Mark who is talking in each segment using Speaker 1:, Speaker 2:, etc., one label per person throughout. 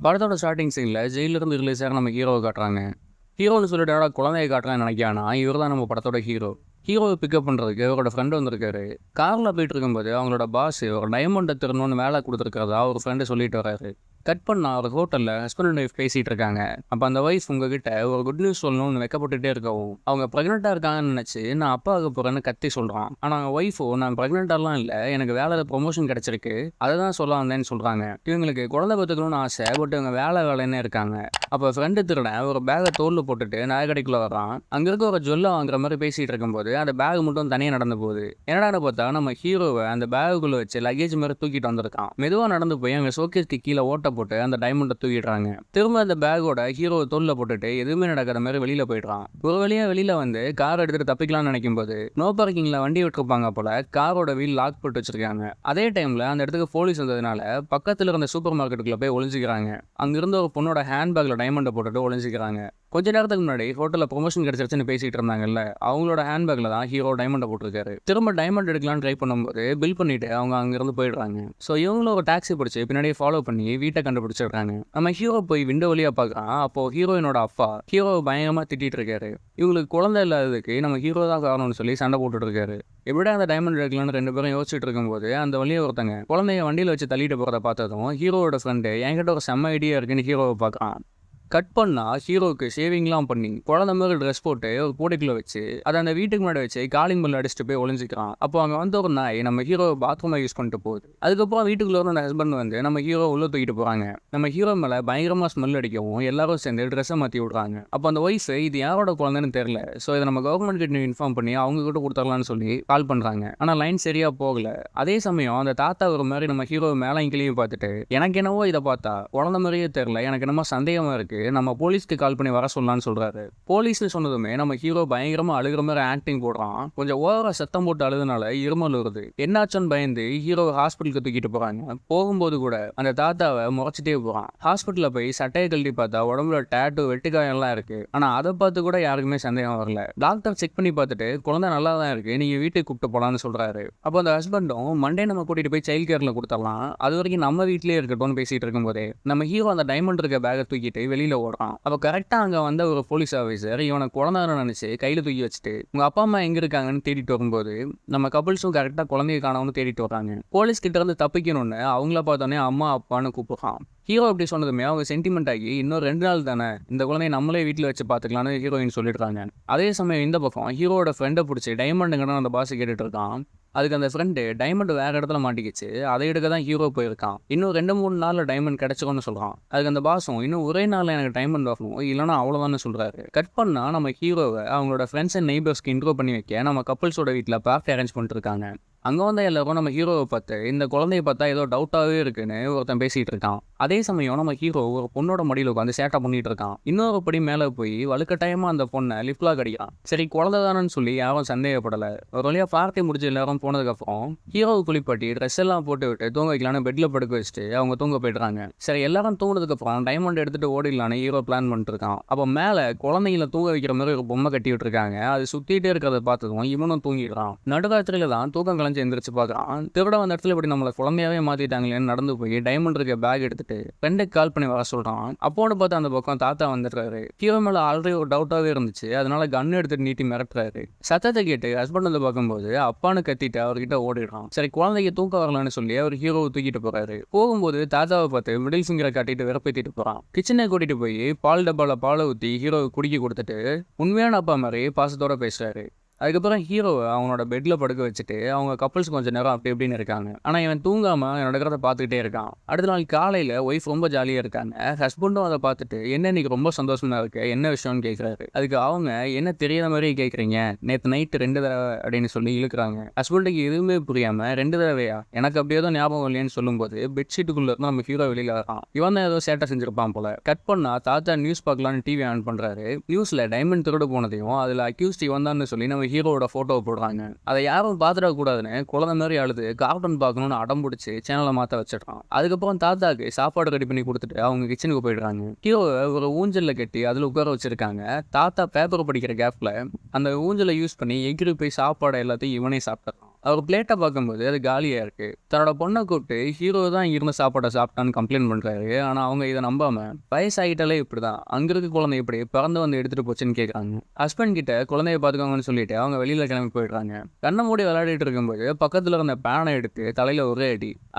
Speaker 1: படத்தோட ஸ்டார்டிங் சீனில் ஜெயிலிருந்து ரிலீஸ் ஆக நம்ம ஹீரோவை காட்டுறாங்க. ஹீரோன்னு சொல்லிட்டு குழந்தைய காட்டுறான்னு நினைக்கானா இவர் தான் நம்ம படத்தோட ஹீரோ. ஹீரோவை பிக்கப் பண்ணுறதுக்கு அவரோட ஃப்ரெண்டு வந்திருக்காரு. காரில் போயிட்டு இருக்கும்போது அவங்களோட பாஸ் ஒரு டைமண்டை திருணுன்னு வேலை கொடுத்துருக்கிறதா ஒரு ஃப்ரெண்டு சொல்லிட்டு வர்றாரு. கட் பண்ணா ஒரு ஹோட்டலில் ஹஸ்பண்ட் அண்ட் ஒய்ஃப் பேசிகிட்டு இருக்காங்க. அப்போ அந்த ஒய்ஃப் உங்ககிட்ட ஒரு குட் நியூஸ் சொல்லணும்னு வெக்கப்பட்டுட்டே இருக்கவும் அவங்க ப்ரெக்னெண்ட்டாக இருக்காங்கன்னு நினச்சி நான் அப்பா ஆக போகிறேன்னு கத்தி சொல்கிறான். ஆனால் அவங்க ஒய்ஃபோ நான் ப்ரெக்னெண்ட்டாலாம் இல்லை, எனக்கு வேலையில் ப்ரொமோஷன் கிடச்சிருக்கு, அதை தான் சொல்ல வந்தேன்னு சொல்கிறாங்க. இவங்களுக்கு குழந்தை பெற்றுக்கணும்னு ஆசை, பட் இவங்க வேலைன்னு இருக்காங்க. அப்போ ஃப்ரெண்டு திருடன் ஒரு பேகை தோளில் போட்டுட்டு நகைக்கடைக்குள்ளே வரான். அங்கே இருக்க ஒரு ஜுவல்லை வாங்குற மாதிரி பேசிகிட்டு இருக்கும்போது அந்த பேக் மட்டும் தனியாக நடந்து போகுது. என்னடான்னு பார்த்தா நம்ம ஹீரோவை அந்த பேகுக்குள்ளே வச்சு லக்கேஜ் மாதிரி தூக்கிட்டு வந்திருக்கான். மெதுவாக நடந்து போய் அங்கே ஷோகேஸ்க்கு கீழே ஓட்ட போட்டு அந்த டைமண்டை தூக்கிடுறாங்க. திரும்ப அந்த பேக்கோட ஹீரோவை தோளில் போட்டுட்டு எதுவுமே நடக்கிற மாதிரி வெளியில் போயிடுறான். ஒரு வழியாக வெளியில் வந்து கார் எடுத்துட்டு தப்பிக்கலாம்னு நினைக்கும் போது நோ பார்க்கிங்கில் வண்டி விட்டுருப்பாங்க போல, காரோட வீல் லாக் போட்டு வச்சிருக்காங்க. அதே டைமில் அந்த இடத்துக்கு போலீஸ் வந்ததுனால பக்கத்தில் இருந்த சூப்பர் மார்க்கெட்டுக்குள்ளே போய் ஒளிஞ்சிக்கிறாங்க. அங்கிருந்த ஒரு பொண்ணோட ஹேண்ட்பேக்கில் டைமண்டை போட்டுட்டு ஒளிஞ்சிக்கிறாங்க. கொஞ்ச நேரத்துக்கு முன்னாடி ஹோட்டலில் ப்ரொமோஷன் கிடைச்சிருச்சுன்னு பேசிட்டு இருந்தாங்கல்ல, அவங்களோட ஹேண்ட்பேக்கில் தான் ஹீரோ டைமண்டை போட்டிருக்காரு. திரும்ப டைமண்ட் எடுக்கலான்னு ட்ரை பண்ணும்போது பில் பண்ணிட்டு அவங்க அங்கிருந்து போயிடுறாங்க. ஸோ இவங்களும் ஒரு டாக்ஸி பிடிச்சி பின்னாடியே ஃபாலோ பண்ணி வீட்டை கண்டுபிடிச்சிடுறாங்க. நம்ம ஹீரோ போய் விண்டோ வழியாக பார்க்குறான். அப்போ ஹீரோயினோட அப்பா ஹீரோவை பயங்கரமாக திட்டிட்டு இருக்காரு. இவங்களுக்கு குழந்தை இல்லாததுக்கு நம்ம ஹீரோ தான் காரணம்னு சொல்லி சண்டை போட்டுட்டு இருக்காரு. எப்படியா அந்த டைமண்ட் எடுக்கலான்னு ரெண்டு பேரும் யோசிச்சுட்டு இருக்கும்போது அந்த வழியை ஒருத்தங்க குழந்தைய வண்டியில் வச்சு தள்ளிட்டு போகிறத பார்த்ததும் ஹீரோவோட ஃப்ரெண்டு என்கிட்ட ஒரு செம்ம ஐடியா இருக்குன்னு ஹீரோவை பார்க்குறான். கட் பண்ணா ஹீரோவுக்கு ஷேவிங்லாம் பண்ணி குழந்தை மாதிரி ட்ரெஸ் போட்டு ஒரு கூடைக்குள்ள வச்சு அதை அந்த வீட்டுக்கு முன்னாடி வச்சு காலிங் பெல் அடிச்சுட்டு போய் ஒளிஞ்சிக்கிறான். அப்போ அங்கே வந்து ஒரு நாய் நம்ம ஹீரோ பாத்ரூமை யூஸ் பண்ணிட்டு போகுது. அதுக்கப்புறம் வீட்டுக்குள்ள வந்து அந்த ஹஸ்பண்ட் வந்து நம்ம ஹீரோ உள்ள தூக்கிட்டு போகிறாங்க. நம்ம ஹீரோ மேலே பயங்கரமாக ஸ்மெல் அடிக்கவும் எல்லாரும் சேர்ந்து ட்ரெஸ்ஸை மாற்றி விடுறாங்க. அப்போ அந்த ஒய்ஃப் இது யாரோட குழந்தைன்னு தெரியல, ஸோ இதை நம்ம கவர்மெண்ட் கிட்ட இன்ஃபார்ம் பண்ணி அவங்க கிட்ட கொடுத்துடலான்னு சொல்லி கால் பண்ணுறாங்க. ஆனால் லைன் சரியாக போகல. அதே சமயம் அந்த தாத்தா ஒரு மாதிரி நம்ம ஹீரோ மேலே கிளியும் பார்த்துட்டு எனக்கு என்னவோ இதை பார்த்தா குழந்தை மாதிரியே தெரியல, எனக்கு என்னமோ சந்தேகமாக இருக்குது, நம்ம போலீஸ்க்கு கால் பண்ணி வர சொல்லலான்னு சொல்றாரு. போலீஸ்னு சொன்னதுமே நம்ம ஹீரோ பயங்கரமா அழுகிற மாதிரி ஆக்டிங் போடுறான். கொஞ்சம் ஓவரா சத்தம் போட்டு அழுதுனால இருமல் வருது. என்னாச்சுன்னு பயந்து ஹீரோ ஹாஸ்பிட்டலுக்கு தூக்கிட்டு போறாங்க. போகும்போது கூட அந்த தாத்தாவை முறைச்சிட்டே போறான். ஹாஸ்பிட்டல்ல போய் சட்டையை கழட்டி பார்த்தா உடம்புல டேட்டு வெட்டுக்காயம் எல்லாம் இருக்கு. ஆனா அதை பார்த்து கூட யாருக்குமே சந்தேகம் வரல. டாக்டர் செக் பண்ணி பார்த்துட்டு குழந்தை நல்லா தான் இருக்கு, நீங்க வீட்டுக்கு கூப்பிட்டு போலான்னு சொல்றாரு. அப்போ அந்த ஹஸ்பண்டும் மண்டே நம்ம கூட்டிட்டு போய் சைல்ட் கேர்ல கொடுத்துடலாம், அது வரைக்கும் நம்ம வீட்லயே இருக்கட்டும்னு பேசிட்டு இருக்கும் போதே நம்ம ஹீரோ அந்த டைமண்ட் இருக்க பேக்கை தூக்கிட்டு வெளியில ஓடுறான். அப்போ கரெக்டாக அங்கே வந்த ஒரு போலீஸ் ஆஃபீஸர் இவனை குழந்தைன்னு நினச்சி கையில் தூக்கி வச்சுட்டு உங்கள் அப்பா அம்மா எங்கே இருக்காங்கன்னு தேடிட்டு வரும்போது நம்ம கபிள்ஸும் கரெக்டாக குழந்தைய காணவனு தேடிட்டு வராங்க. போலீஸ் கிட்ட இருந்து தப்பிக்கணும்னு அவங்கள பார்த்தோன்னே அம்மா அப்பான்னு கூப்பிடுறான். ஹீரோ அப்படி சொன்னதுமே அவங்க சென்டிமெண்ட் ஆகி இன்னும் 2 நாள் தானே, இந்த குழந்தைய நம்மளே வீட்டில் வச்சு பார்த்துக்கலான்னு ஹீரோயின் சொல்லிடுறாங்க. அதே சமயம் இந்த பக்கம் ஹீரோட ஃப்ரெண்டை பிடிச்சி டைமண்ட் எங்கன்னு அந்த பாஸ் கேட்டுட்டு இருக்கான். அதுக்கு அந்த ஃப்ரெண்டு டைமண்ட் வேற இடத்துல மாட்டிக்கிச்சு, அதை எடுக்க தான் ஹீரோ போயிருக்கான். இன்னும் 2-3 நாளில் டைமண்ட் கிடைச்சிக்கோன்னு சொல்கிறான். அதுக்கு அந்த பாஸும் இன்னும் ஒரே நாளில் எனக்கு டைமண்ட் வரணும், இல்லைனா அவ்வளோதான்னு சொல்கிறாரு. கட் பண்ணால் நம்ம ஹீரோவை அவங்களோட ஃப்ரெண்ட்ஸ் அண்ட் நெய்பர்ஸ்க்கு இன்ட்ரோ பண்ணி வைக்க நம்ம கப்பல்ஸோட வீட்டில் பார்ட்டி அரேஞ்ச் பண்ணிட்டு இருக்காங்க. அங்கே வந்த எல்லாரும் நம்ம ஹீரோவை பார்த்து இந்த குழந்தைய பார்த்தா ஏதோ டவுட்டாகவே இருக்குன்னு ஒருத்தன் பேசிகிட்டு இருக்கான். அதே சமயம் நம்ம ஹீரோ ஒரு பொண்ணோட மடியில் உட்காந்து சேட்டை பண்ணிட்டு இருக்கான். இன்னொரு படி மேலே போய் வலுக்கட்டாயமாக அந்த பொண்ணை லிஃப்ட்லாக் அடிக்கிறான். சரி குழந்தை தானன்னு சொல்லி யாரும் சந்தேகப்படலை. ஒரு வழியாக பார்ட்டி முடிஞ்சு எல்லாரும் போனதுக்கப்புறம் ஹீரோவை குளிப்பாட்டி ட்ரெஸ் எல்லாம் போட்டு விட்டு தூங்க வைக்கலான்னு பெட்டில் படுக்க வச்சுட்டு அவங்க தூங்க போயிடுறாங்க. சரி எல்லாரும் தூங்கினதுக்கப்புறம் டைமண்ட் எடுத்துகிட்டு ஓடிடலான்னு ஹீரோ பிளான் பண்ணிட்டு இருக்கான். அப்போ மேலே குழந்தைங்கள தூங்க வைக்கிற மாதிரி ஒரு பொம்மை கட்டி விட்டுருக்காங்க. அது சுற்றிட்டே இருக்கிறத பார்த்ததும் இவனும் தூங்கிடுறான். நடுராத்திரியில் தான் தூக்கம் எந்திரிச்சு பார்க்குறான். திருட வந்த இடத்துல இப்படி நம்மளை குழந்தையாவே மாத்திட்டாங்களேன்னு நடந்து போய் டைமண்ட் இருக்க பேக் எடுத்துட்டு ஃப்ரெண்டுக்கு கால் பண்ணி வர சொல்றான். அப்போன்னு பார்த்து அந்த பக்கம் தாத்தா வந்துடுறாரு. ஹீரோ மேல ஆல்ரெடி ஒரு டவுட்டாவே இருந்துச்சு, அதனால கன் எடுத்துட்டு நீட்டி மிரட்டுறாரு. சத்தத்தை கேட்டு ஹஸ்பண்ட் வந்து பார்க்கும்போது அப்பான்னு கத்திட்டு அவர்கிட்ட ஓடிடுறான். சரி குழந்தைக்கு தூக்க வரலான்னு சொல்லி அவர் ஹீரோவை தூக்கிட்டு போறாரு. போகும்போது தாத்தாவை பார்த்து மிடில் ஃபிங்கரை காட்டிட்டு வெறுப்பேத்திட்டு போறான். கிச்சனை கூட்டிட்டு போய் பால் டப்பால பாலை ஊற்றி ஹீரோவை குடிக்க கொடுத்துட்டு உண்மையான அப்பா மாதிரி பாசத்தோட பேசுறாரு. அதுக்கப்புறம் ஹீரோவை அவனோட பெட்டில் படுக்க வச்சுட்டு அவங்க கப்பல்ஸ் கொஞ்சம் நேரம் அப்படி இப்படின்னு இருக்காங்க. ஆனால் இவன் தூங்காமல் நடக்கிறத பார்த்துக்கிட்டே இருக்கான். அடுத்த நாள் காலையில் ஒய்ஃப் ரொம்ப ஜாலியாக இருக்காங்க. ஹஸ்பண்டும் அதை பார்த்துட்டு என்ன இன்னைக்கு ரொம்ப சந்தோஷமா இருக்கு, என்ன விஷயம்னு கேட்குறாரு. அதுக்கு அவங்க என்ன தெரியாத மாதிரி கேட்குறீங்க, நேற்று நைட்டு 2 தடவை அப்படின்னு சொல்லி இழுக்கிறாங்க. ஹஸ்பண்டுக்கு எதுவுமே புரியாமல் 2 தடவையா, எனக்கு அப்படியே தான் ஞாபகம் இல்லையான்னு சொல்லும்போது பெட்ஷீட்டுக்குள்ள இருந்து நம்ம ஹீரோ வெளியில் வரான். இவன் தான் ஏதோ சேட்டை செஞ்சிருப்பான் போல. கட் பண்ணா தாத்தா நியூஸ் பார்க்கலான்னு டிவி ஆன் பண்ணுறாரு. நியூஸில் டைமண்ட் திருடு போனதையும் அதில் அக்யூஸ்ட் இவன் தான் சொல்லி நம்ம ஹீரோவோட போட்டோவை போடுறாங்க. அதை யாரும் பார்த்துடக்கூடாதுன்னு குழந்தை மாதிரி அழுது கார்ட்டூன் பார்க்கணும்னு அடம் பிடிச்சி சேனலை மாற்ற வச்சிடறான். அதுக்கப்புறம் தாத்தாக்கு சாப்பாடு ரெடி பண்ணி கொடுத்துட்டு அவங்க கிச்சனுக்கு போயிடுறாங்க. ஹீரோவை ஒரு ஊஞ்சலில் கட்டி அதில் உட்கார வச்சிருக்காங்க. தாத்தா பேப்பர் படிக்கிற கேப்ல அந்த ஊஞ்சலை யூஸ் பண்ணி எகிரி போய் சாப்பாடு எல்லாத்தையும் இவனே சாப்பிட்றான். அவர் பிளேட்டை பார்க்கும்போது அது காலியாக இருக்கு. தன்னோட பொண்ணை கூப்பிட்டு ஹீரோ தான் இருந்த சாப்பாட்டை சாப்பிட்டான்னு கம்ப்ளைண்ட் பண்ணுறாரு. ஆனால் அவங்க இதை நம்பாம வயசாகிட்டாலே இப்படிதான், அங்கே இருக்க குழந்தை இப்படி பிறந்து வந்து எடுத்துட்டு போச்சுன்னு கேட்குறாங்க. ஹஸ்பண்ட் கிட்ட குழந்தைய பார்த்துக்கோங்கன்னு சொல்லிட்டு அவங்க வெளியில கிளம்பி போயிடுறாங்க. கண்ணை மூடி விளையாடிட்டு இருக்கும்போது பக்கத்தில் இருந்த பேனை எடுத்து தலையில ஒரே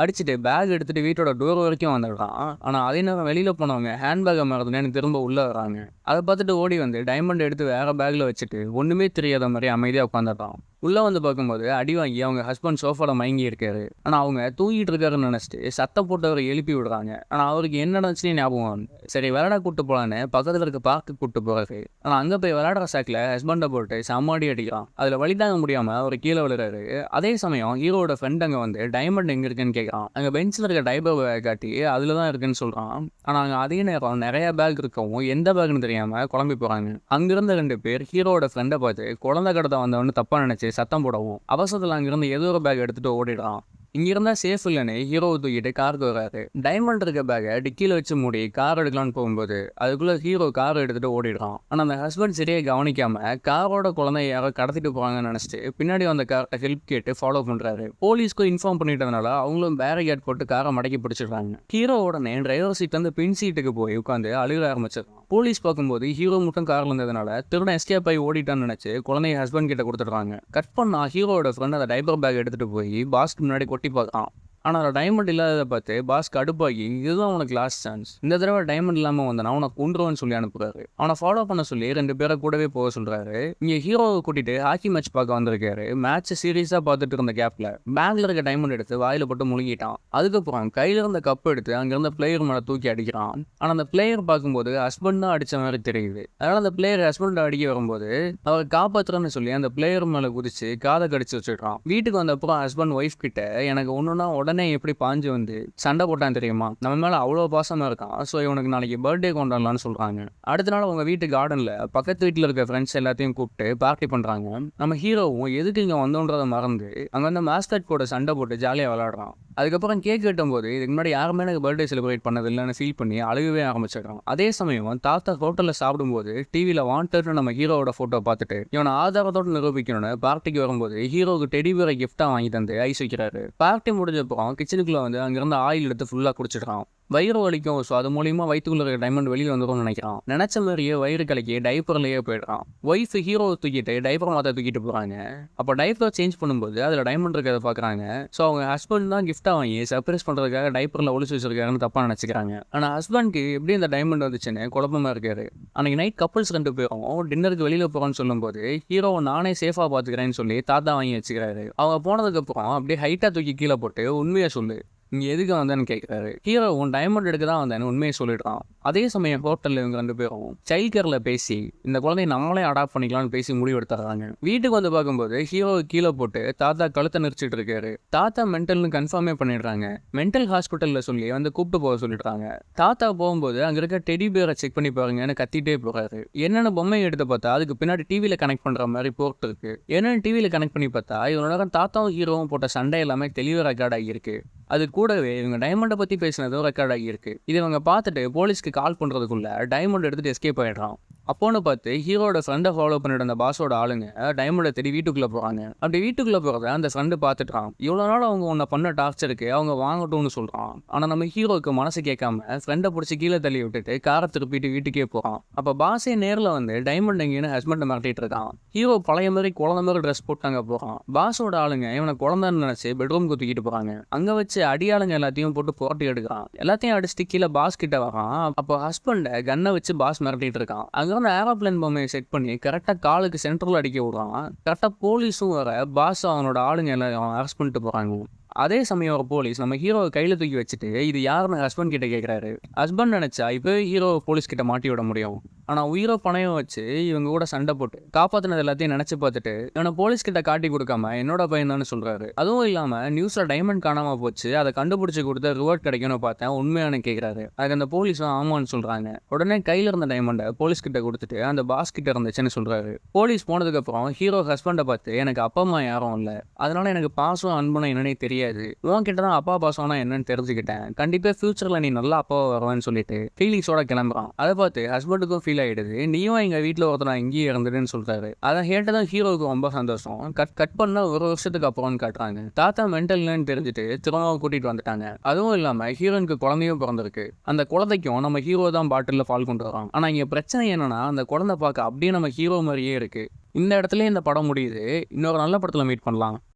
Speaker 1: அடிச்சுட்டு பேக் எடுத்துட்டு வீட்டோட டோர் வரைக்கும் வந்துடுறான். ஆனால் அதே நேரம் வெளியில போனவங்க ஹேண்ட்பேக்கை மறந்துனேன்னு திரும்ப உள்ள வராங்க. அதை பார்த்துட்டு ஓடி வந்து டைமண்ட் எடுத்து வேற பேக்ல வச்சுட்டு ஒண்ணுமே தெரியாத மாதிரி அமைதியாக உட்காந்துடுறான். உள்ள வந்து பார்க்கும்போது அடி வாங்கி அவங்க ஹஸ்பண்ட் சோஃபால மயங்கி இருக்காரு. ஆனா அவங்க தூங்கிட்டு இருக்காருன்னு நினைச்சிட்டு சத்தம் போட்டு அவரை எழுப்பி விடுறாங்க. ஆனா அவருக்கு என்ன நடந்துச்சுன்னு ஞாபகம் வந்து சரி விளையாட கூட்டு போலான்னு பக்கத்துல இருக்க பார்க்கு கூட்டு போறாரு. ஆனா அங்க போய் விளையாடுற சாக்கில் ஹஸ்பண்டை போட்டு சமாடி அடிக்கிறான். அதுல வழி தாங்க முடியாம அவர் கீழே விழுறாரு. அதே சமயம் ஹீரோட ஃப்ரெண்ட் அங்க வந்து டைமண்ட் எங்க இருக்குன்னு கேட்கறான். அங்க பெஞ்சில் இருக்க டைபர் பேக் காட்டி அதுலதான் இருக்குன்னு சொல்றான். ஆனா அங்க அதே நேரம் நிறைய பேக் இருக்கவும் எந்த பேக்னு தெரியாம குழம்பி போறாங்க. அங்கிருந்த 2 பேர் ஹீரோட ஃப்ரெண்டை பார்த்து குழந்தை கடத்த வந்தவன்னு தப்பா நினைச்சு சத்தம் போடவும் அவசரத்தில் அங்கிருந்து ஏதோ ஒரு பேக் எடுத்துட்டு ஓடிடுறான். இங்க இருந்தா சேஃப் இல்லைன்னு ஹீரோவை தூக்கிட்டு காருக்கு வராரு. டைமண்ட் இருக்க பேக்கை டிக்கில வச்சு மூடி கார் எடுக்கலான்னு போகும்போது அதுக்குள்ள ஹீரோ கார் எடுத்துட்டு ஓடிடுறான். ஆனா அந்த ஹஸ்பண்ட் சரியா கவனிக்காம காரோட குழந்தைய யாரோ கடத்திட்டு போறாங்கன்னு நினைச்சிட்டு பின்னாடி வந்த காரை ஹெல்ப் கேட்டு ஃபாலோ பண்றாரு. போலீஸ்க்கு இன்ஃபார்ம் பண்ணிட்டதுனால அவங்களும் பேரிகேட் போட்டு காரை மடக்கி பிடிச்சிடுறாங்க. ஹீரோ உடனே டிரைவர் சீட்ல இருந்து பின் சீட்டுக்கு போய் உட்காந்து அழுக ஆரம்பிச்சிடறான். போலீஸ் பார்க்கும்போது ஹீரோ மட்டும் கார்ல இருந்ததுனால திருடன் எஸ்கேப் ஆகி ஓடிட்டான்னு நினைச்சு குழந்தைய ஹஸ்பண்ட் கிட்ட கொடுத்துடுறாங்க. கட் பண்ணா ஹீரோட ஃப்ரெண்ட் அந்த டைபர் பேக் எடுத்துட்டு போய் பாஸ்க்கு முன்னாடி கொட்டி பார்க்கலாம். ஆனால் அதில் டைமண்ட் இல்லாததை பார்த்து பாஸ் கடுப்பாகி இதுதான் உனக்கு லாஸ்ட் சான்ஸ், இந்த தடவை டைமண்ட் இல்லாமல் வந்தனா உனக்கு கொண்டுருவன்னு சொல்லி அனுப்புறாரு. அவனை ஃபாலோ பண்ண சொல்லி 2 பேரை கூடவே போக சொல்றாரு. இங்கே ஹீரோவை கூட்டிட்டு ஹாக்கி மேட்ச் பார்க்க வந்திருக்காரு. மேட்ச் சீரியஸாக பார்த்துட்டு இருந்த கேப்ல பேங்க்ல இருக்க டைமண்ட் எடுத்து வாயில போட்டு முழுகிட்டான். அதுக்கப்புறம் கையில இருந்த கப் எடுத்து அங்கிருந்த பிளேயர் மேலே தூக்கி அடிக்கிறான். ஆனால் அந்த பிளேயர் பார்க்கும்போது ஹஸ்பண்ட் தான் அடிச்ச மாதிரி தெரியுது. அதனால அந்த பிளேயர் ஹஸ்பண்ட் அடிக்க வரும்போது அவரை காப்பாற்றுறன்னு சொல்லி அந்த பிளேயர் மேலே குதிச்சு காதை கடிச்சு வச்சுட்டான். வீட்டுக்கு வந்த அப்புறம் ஹஸ்பண்ட் ஒய்ஃப் கிட்ட எனக்கு ஒன்றுனா உடனே எப்படி பாஞ்சு வந்து சண்டை போட்டான் தெரியுமா, நம்ம மேல அவ்வளோ பாசமா இருக்கான், ஸோ இவனுக்கு நாளைக்கு பர்த்டே கொண்டாடலாம்னு சொல்றாங்க. அடுத்த நாள் உங்க வீட்டு கார்டன்ல பக்கத்து வீட்டில் இருக்க ஃப்ரெண்ட்ஸ் எல்லாத்தையும் கூப்பிட்டு பார்ட்டி பண்றாங்க. நம்ம ஹீரோவும் எதுக்கு இங்க வந்தோன்றதை மறந்து அங்க வந்து மாஸ்கட் கூட சண்டை போட்டு ஜாலியாக விளையாடுறான். அதுக்கப்புறம் கேக் வெட்டும்போது இதுக்கு முன்னாடி யாருமே எனக்கு பர்த்டே செலிப்ரேட் பண்ணது இல்லைன்னு ஃபீல் பண்ணி அழுகவே ஆரம்பிச்சிடறான். அதே சமயம் தாத்தா ஹோட்டலில் சாப்பிடும்போது டிவியில் வாண்டட்னு நம்ம ஹீரோவோட ஃபோட்டோ பார்த்துட்டு இவனை ஆதாரத்தோடு நிரூபிக்கணும்னு பார்ட்டிக்கு வரும்போது ஹீரோவுக்கு டெடி பேரை கிஃப்டாக வாங்கி தந்து ஐஸ் வைக்கிறாரு. பார்ட்டி முடிஞ்சப்பறம் கிச்சனுக்குள்ளே வந்து அங்கிருந்து ஆயில் எடுத்து ஃபுல்லாக குடிச்சிடுறான். வயிறு வலிக்கும். ஸோ அது மூலியமா வயிற்றுக்குள்ள இருக்க டைமண்ட் வெளியில் வந்துடும் நினைக்கிறான். நினைச்ச மாதிரியே வயிறு கலக்கி டைப்பர்லேயே போயிடுறான். ஒய்ஃப் ஹீரோவை தூக்கிட்டு டைப்பர் மாற்ற தூக்கிட்டு போகிறாங்க. அப்போ டைப்பர் சேஞ்ச் பண்ணும்போது அதில் டைமண்ட் இருக்கிறத பார்க்குறாங்க. ஸோ அவங்க ஹஸ்பண்ட் தான் கிஃப்டாக வாங்கி சர்ப்ரைஸ் பண்ணுறதுக்காக டைப்பரில் ஒளிச்சு வச்சிருக்காருன்னு தப்பாக நினச்சிக்கிறாங்க. ஆனால் ஹஸ்பண்ட்க்கு எப்படி இந்த டைமண்ட் வந்துச்சுன்னு குழப்பமா இருக்காரு. அன்னைக்கு நைட் கப்புள்ஸ் 2 பேரும் டின்னருக்கு வெளியில் போகிறோன்னு சொல்லும்போது ஹீரோவை நானே சேஃபாக பார்த்துக்கிறேன்னு சொல்லி தாத்தா வாங்கி வச்சுக்கிறாரு. அவங்க போனதுக்கப்புறம் அப்படியே ஹைட்டாக தூக்கி கீழே போட்டு உண்மையை சொல்லு, இங்கே எதுக்கு வந்தேன்னு கேட்குறாரு. ஹீரோ உன் டைமண்ட் எடுக்க தான் வந்தேன்னு உண்மையை சொல்லிடுறான். அதே சமயம் ஹோட்டலில் இவங்க 2 பேரும் சைல்ட் கேரில் பேசி இந்த குழந்தைய நம்மளே அடாப்ட் பண்ணிக்கலாம்னு பேசி முடிவு எடுத்துறாங்க. வீட்டுக்கு வந்து பார்க்கும்போது ஹீரோவை கீழே போட்டு தாத்தா கழுத்தை நெரிச்சிட்டு இருக்காரு. தாத்தா மென்டல்னு கன்ஃபார்மே பண்ணிடுறாங்க. மென்டல் ஹாஸ்பிட்டலில் சொல்லி வந்து கூப்பிட்டு போக சொல்லிடுறாங்க. தாத்தா போகும்போது அங்கே இருக்க டெடி பேரை செக் பண்ணி பாருங்கன்னு கத்திட்டே போகிறாரு. என்னென்ன பொம்மை எடுத்து பார்த்தா அதுக்கு பின்னாடி டிவியில் கனெக்ட் பண்ணுற மாதிரி போர்ட் இருக்கு. என்னென்னு டிவியில் கனெக்ட் பண்ணி பார்த்தா இவனோட தாத்தாவும் ஹீரோவும் போட்ட சண்டை எல்லாமே தெளிவாக ரெக்கார்ட் ஆகியிருக்கு. அது கூடவே இவங்க டைமண்டை பற்றி பேசினதும் ரெக்கார்ட் ஆகியிருக்கு. இது இவங்க பார்த்துட்டு போலீஸ்க்கு கால் பண்ணுறதுக்குள்ள டைமண்ட் எடுத்துட்டு எஸ்கேப் ஆகிடுறான். அப்போன்னு பார்த்து ஹீரோட ஃப்ரெண்டை ஃபாலோ பண்ணிட்டு அந்த பாஸோட ஆளுங்க டைமண்டை தேடி வீட்டுக்குள்ளே போகிறாங்க. அப்படி வீட்டுக்குள்ளே போகிறத அந்த ஃப்ரெண்டு பார்த்துட்டான். இவ்வளோ நாள் அவங்க உன்னை பண்ண டார்ச்சருக்கு அவங்க வாங்கட்டும்னு சொல்கிறான். ஆனால் நம்ம ஹீரோக்கு மனசு கேட்காம ஃப்ரெண்டை பிடிச்சி கீழே தள்ளி விட்டுட்டு காரை திருப்பிட்டு வீட்டுக்கே போகிறான். அப்போ பாஸே நேரில் வந்து டைமண்ட் எங்கேன்னு ஹஸ்பண்டை மிரட்டிட்டு இருக்கான். ஹீரோ பழைய மாதிரி குழந்தை மாதிரி ட்ரெஸ் போட்டு அங்கே போகிறான். பாஸோட ஆளுங்க இவனை குழந்தைன்னு நினச்சி பெட்ரூம்க்கு தூக்கிட்டு போகிறாங்க. அங்கே வச்சு அடியாளுங்க எல்லாத்தையும் போட்டு புரட்டி எடுக்கிறான். எல்லாத்தையும் அடிச்சுட்டு கீழே பாஸ் கிட்ட வரான். அப்போ ஹஸ்பண்டை கன்னை வச்சு பாஸ் மிரட்டிட்டு இருக்கான். அங்கே வந்து ஏரோப்ளேன் பொம்மையை செட் பண்ணி கரெக்டாக காலுக்கு சென்டரில் அடிக்க விடுறான். கரெக்டாக போலீஸும் வர பாஸ் அவனோட ஆளுங்க எல்லாம் அரெஸ்ட் பண்ணிட்டு போகிறாங்க. அதே சமயம் ஒரு போலீஸ் நம்ம ஹீரோவை கையில் தூக்கி வச்சுட்டு இது யாருன்னு ஹஸ்பண்ட் கிட்ட கேட்குறாரு. ஹஸ்பண்ட் நினச்சா இப்போ ஹீரோ போலீஸ் கிட்ட மாட்டி விட முடியும். ஆனால் உயிரோ பணையும் வச்சு இவங்க கூட சண்டை போட்டு காப்பாற்றினது எல்லாத்தையும் நினச்சி பார்த்துட்டு இவனை போலீஸ் கிட்ட காட்டி கொடுக்காம என்னோட பையன் தானே சொல்கிறாரு. அதுவும் இல்லாமல் நியூஸில் டைமண்ட் காணாமல் போச்சு, அதை கண்டுபிடிச்சி கொடுத்த ரிவார்ட் கிடைக்கும்னு பார்த்தேன், உண்மையான கேட்குறாரு. அதுக்கு அந்த போலீஸும் ஆமான்னு சொல்கிறாங்க. உடனே கையில் இருந்த டைமண்டை போலீஸ் கிட்ட கொடுத்துட்டு அந்த பாஸ் கிட்ட இருந்துச்சுன்னு சொல்கிறாரு. போலீஸ் போனதுக்கப்புறம் ஹீரோ ஹஸ்பண்டை பார்த்து எனக்கு அப்பா அம்மா யாரும் இல்லை, அதனால எனக்கு பாசம் அன்புனா என்னன்னே தெரியாது, உன்கிட்ட தான் அப்பா பாசம்னா என்னன்னு தெரிஞ்சுக்கிட்டேன், கண்டிப்பாக ஃபியூச்சரில் நீ நல்லா அப்பாவை வருவேன்னு சொல்லிட்டு ஃபீலிங்ஸோட கிளம்புறான். அதை பார்த்து ஹஸ்பண்டுக்கும் ஃபீல் ஆகிடுது. நீயும் எங்கள் வீட்டில் ஒருத்தர் இங்கேயே இறந்துடுன்னு சொல்கிறாரு. அதை கேட்டதான் ஹீரோவுக்கு ரொம்ப சந்தோஷம். கட் பண்ணால் ஒரு வருஷத்துக்கு அப்புறம்னு காட்டுறாங்க. தாத்தா மென்டல்னு தெரிஞ்சுட்டு திரும்பவும் கூட்டிகிட்டு வந்துட்டாங்க. அதுவும் இல்லாமல் ஹீரோனுக்கு குழந்தையும் பிறந்திருக்கு. அந்த குழந்தைக்கும் நம்ம ஹீரோ தான் பாட்டிலில் பால் கொண்டு வரோம். ஆனால் இங்கே பிரச்சனை என்னன்னா அந்த குழந்தை பார்க்க அப்படியே நம்ம ஹீரோ மாதிரியே இருக்குது. இந்த இடத்துல இந்த படம் முடியுது. இன்னொரு நல்ல படத்தில் மீட் பண்ணலாம்.